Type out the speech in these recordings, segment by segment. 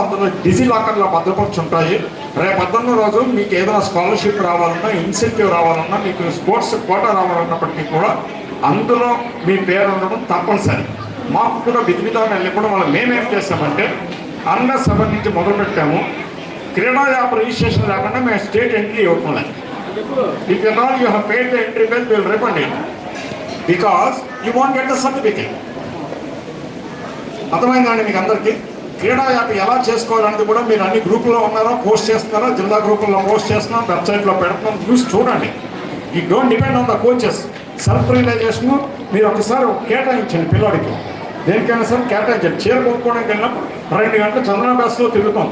అందులో డిజీ లాకర్లో భద్రపరుచుంటాయి. రేపు 18వ రోజు మీకు ఏదైనా స్కాలర్షిప్ రావాలన్నా, ఇన్సెంటివ్ రావాలన్నా, మీకు స్పోర్ట్స్ కోటా రావాలన్నప్పటికీ కూడా అందులో మీ పేరు ఉండడం తప్పనిసరి. మాకు కూడా విధివిధానం వెళ్ళిపోవడం వల్ల మేమేం చేస్తామంటే అండర్ 7 నుంచి మొదలుపెట్టాము. క్రీడా యాప్ రిజిస్ట్రేషన్ లేకుండా మేము స్టేట్ ఎంట్రీ ఇవ్వకుండా, if you not you have paid the entry bill will refund it because you want get the certificate. అర్థమైందండి మీకు అందరికీ? క్రీడా యాప్ ఎలా చేసుకోవాలనేది కూడా మీరు అన్ని గ్రూపుల్లో ఉన్నారా, పోస్ట్ చేస్తున్నారా, జిల్లా గ్రూపుల్లో పోస్ట్ చేస్తున్నాం, వెబ్సైట్లో పెడుతున్నాం, చూసి చూడండి. ఈ don't depend on the coaches. Self realization మీరు ఒకసారి కేటాయించండి పిల్లడికి, దేనికైనా సరే కేటాయించండి. చీర కొనుక్కోవడానికి వెళ్ళినప్పుడు 2 గంటలు చంద్రనాభాస్లో తిరుగుతాం.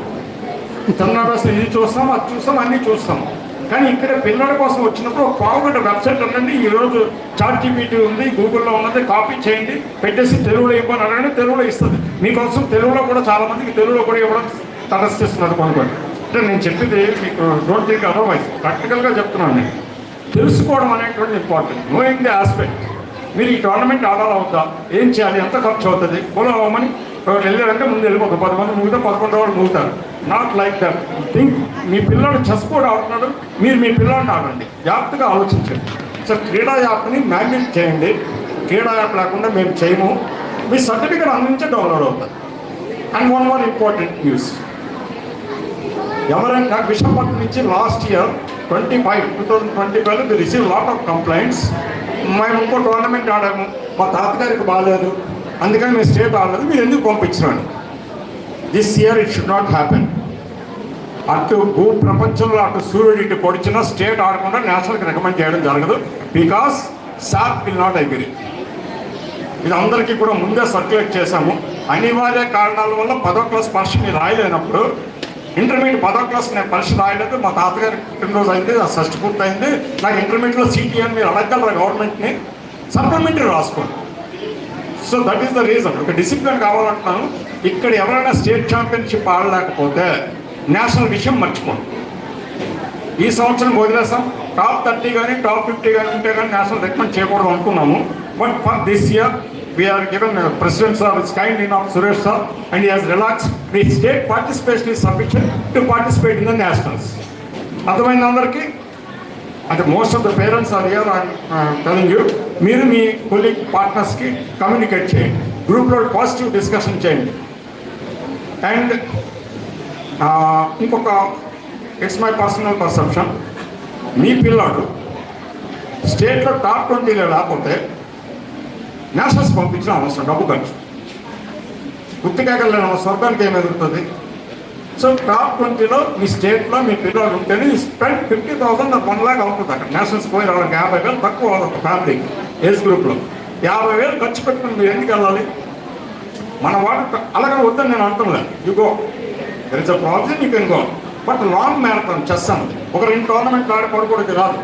చంద్రనాభాస్లో ఇది చూస్తాం, అది చూస్తాం, అన్నీ చూస్తాం. కానీ ఇక్కడ పిల్లల కోసం వచ్చినప్పుడు ఒక పావుగంట వెబ్సైట్ ఉందండి, ఈరోజు చాట్ జీపీటీ ఉంది, గూగుల్లో ఉన్నది, కాపీ చేయండి, పెట్టేసి తెలుగులో ఇవ్వని అడగండి, తెలుగులో ఇస్తుంది. మీకోసం తెలుగులో కూడా చాలామందికి తెలుగులో కూడా ఇవ్వడం తటస్థిస్తున్నారు కొనుక్కోండి. అంటే నేను చెప్పింది మీకు డోంట్ థింక్ అదర్వైజ్, ప్రాక్టికల్గా చెప్తున్నాను. నేను తెలుసుకోవడం అనేటువంటి ఇంపార్టెంట్, నోయింగ్ ది ఆస్పెక్ట్. మీరు ఈ టోర్నమెంట్ ఆడాలి అవుతా, ఏం చేయాలి, ఎంత ఖర్చు అవుతుంది, ఫాలో అవ్వమని వెళ్ళారంటే ముందు వెళ్ళిపోతారు. 10 మంది ముగితే 11 వాళ్ళు ముగుతారు. Not like that think. మీ పిల్లడు చెస్ కూడా ఆడుతున్నాడు, మీరు మీ పిల్లడిని ఆడండి, జాగ్రత్తగా ఆలోచించండి. సో క్రీడా యాప్ని మ్యాగ్నెట్ చేయండి. క్రీడా యాప్ లేకుండా మేము చేయము. మీ సర్టిఫికేట్ అందించే డౌన్లోడ్ అవుతుంది. And one more important news, ఎవరైనా విశాఖపట్నం నుంచి last year 2025 we receive lot of complaints. మేము ఇంకో టోర్నమెంట్ ఆడాము, మా తాతగారికి బాగాలేదు, అందుకని మేము స్టేట్ ఆడలేదు, మీరు ఎందుకు పంపించినాను. This year it should not happen. అటు భూ ప్రపంచంలో అటు సూర్యుడు ఇటు పొడిచినా స్టేట్ ఆడకుండా నేషనల్కి రికమెండ్ చేయడం జరగదు. Because SAAP will not agree. ఇది అందరికీ కూడా ముందే సర్క్యులేట్ చేశాము. అనివార్య కారణాల వల్ల 10వ క్లాస్ పరీక్ష మీరు రాయలేనప్పుడు, ఇంటర్మీడియట్ 10వ క్లాస్ నేను పరీక్ష రాయలేదు, మా తాతగారి పుట్టినరోజు అయింది, ఆ షష్టి పూర్తి అయింది, నాకు ఇంటర్మీడియట్లో సీటీ అని మీరు అడగలరా గవర్నమెంట్ని, సప్లిమెంటరీ రాసుకోండి. So that is the reason. ఒక డిసిప్లిన్ కావాలంటున్నాను. ఇక్కడ ఎవరైనా స్టేట్ ఛాంపియన్షిప్ ఆడలేకపోతే నేషనల్ విషయం మర్చిపోండి. ఈ సంవత్సరం వదిలేసాం, టాప్ 30 కానీ టాప్ 50 కానీ ఉంటే కానీ నేషనల్ రికమెండ్ చేయకూడదు అనుకున్నాము. But for this year we are given president sir is kind in of Suresh sir and he has relax. The state participation is sufficient to participate in the nationals. అర్థమైంది అందరికీ? అంటే most of the parents are here. I'm telling you, మీరు మీ colleague పార్ట్నర్స్కి communicate చేయండి, గ్రూప్లో positive discussion చేయండి. And ఇంకొక, ఇట్స్ మై పర్సనల్ పర్సెప్షన్, మీ పిల్లాడు స్టేట్లో టాప్ 20లో లేకపోతే నేషనల్స్ పంపించిన అవసరం, డబ్బు ఖర్చు. గుర్తుకేకలేని స్వర్గానికి ఏమి ఎదుగుతుంది. సో టాప్ 20లో మీ స్టేట్లో మీ పిల్లలు ఉంటేనే స్పెండ్ 50,000 1 lakh అవుతుంది. అక్కడ నేషనల్స్ పోయి రావడానికి 50,000 తక్కువ ఒక ఫ్యామిలీకి ఏజ్ గ్రూప్లో 50,000 ఖర్చు పెట్టుకుని మీరు ఎందుకు వెళ్ళాలి? మన వాడు అలాగే వద్దని నేను అంటున్నాను. You go, there is a problem, you can go. But long marathon chess అన్నది ఒక 2 టోర్నమెంట్లు ఆడి పడుకోవడానికి రాదు.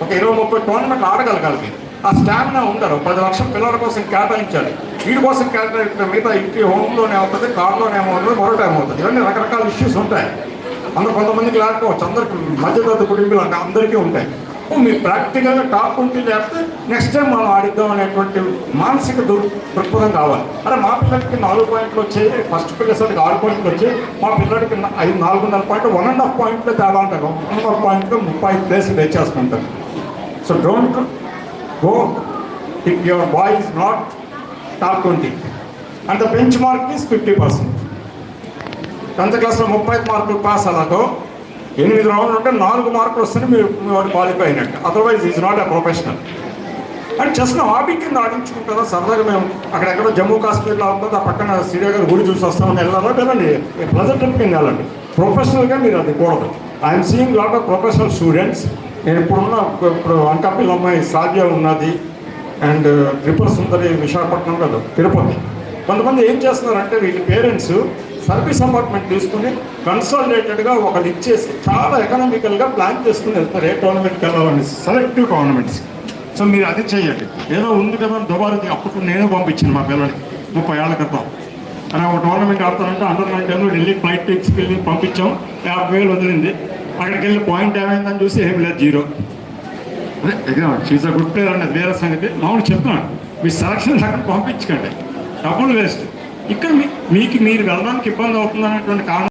ఒక 20-30 టోర్నమెంట్లు ఆడగలగాలి. ఆ స్టామినా ఉండరు. 10 లక్షల పిల్లల కోసం కేటాయించాలి. వీడి కోసం కేటాయించిన మిగతా ఇంటి హోమ్లోనే అవుతుంది, కార్లోనే ఏమవుతుంది, మరో టైం అవుతుంది. ఇవన్నీ రకరకాల ఇష్యూస్ ఉంటాయి. అందులో కొంతమందికి లేకపోవచ్చు, అందరికి మధ్యతరగతి కుటుంబాలు అంటే అందరికీ ఉంటాయి. మీరు ప్రాక్టికల్గా టాప్ 20 లేకపోతే నెక్స్ట్ టైం మనం ఆడిద్దాం అనేటువంటి మానసిక దృక్పథం కావాలి. అరే మా పిల్లలకి 4 పాయింట్లు వచ్చాయి, ఫస్ట్ పిల్లసరికి 6 పాయింట్లు వచ్చాయి, మా పిల్లడికి 4.5 పాయింట్లు 1.5 పాయింట్లు తేడా ఉంటారు. 1.5 పాయింట్లు 35 ప్లేస్లు తెచ్చేస్తుంటారు. So don't go if your boy is not top 20 and the benchmark is 50%. 10th క్లాస్లో 35 మార్కులు పాస్ అలాగో 8 రౌండ్లు ఉంటే 4 మార్కులు వస్తేనే మీరు వాడు క్వాలిఫై అయినట్టు. Otherwise is not a professional. And చెస్ను హాబీ కింద ఆడించుకుంటారా సరదాగా? మేము అక్కడెక్కడో జమ్మూ కాశ్మీర్లో అవుతుంది, ఆ పక్కన శ్రీనగర్ గారు గుడి చూసి వస్తామని వెళ్ళాలా? వెళ్ళండి, ప్లెజర్ ట్రిప్ కింద వెళ్ళండి. ప్రొఫెషనల్గా మీరు అది కూడదు. I'm seeing lot of professional students. నేను ఇప్పుడు అంకాపిల్ల అమ్మాయి సాధ్య ఉన్నది, అండ్ త్రిపుర సుందరి విశాఖపట్నం కదా, తిరుపతి. కొంతమంది ఏం చేస్తున్నారంటే వీళ్ళ పేరెంట్స్ సర్వీస్ అపార్ట్మెంట్ తీసుకుని కన్సాలిడేటెడ్గా ఒకటి ఇచ్చేసి చాలా ఎకనామికల్గా ప్లాన్ చేసుకుని వెళ్తారు ఏ టోర్నమెంట్కి వెళ్ళాలని, సెలెక్టివ్ టోర్నమెంట్స్. సో మీరు అది చేయండి. ఏదో ఉంది కదా దుబారా, అప్పుడు నేను పంపించాను మా పిల్లలకి 30 ఏళ్ల క్రితం. అని ఒక టోర్నమెంట్ ఆడతానంటే అండర్ 19లో ఢిల్లీ ఫ్లైట్ టికెట్స్కి వెళ్ళి పంపించాం, 50,000 వదిలింది. అక్కడికి వెళ్ళి పాయింట్ ఏమైందని చూసి ఏం లేదు, 0. షీజ్ అ గుడ్ ప్లేయర్ అనేది వేరే సంగతి. మామూలు చెప్తున్నాను, మీ సెలక్షన్ అక్కడ పంపించకండి, డబ్బులు వేస్ట్. ఇక్కడ మీకు మీరు వెళ్ళడానికి ఇబ్బంది అవుతుంది అనేటువంటి కారణం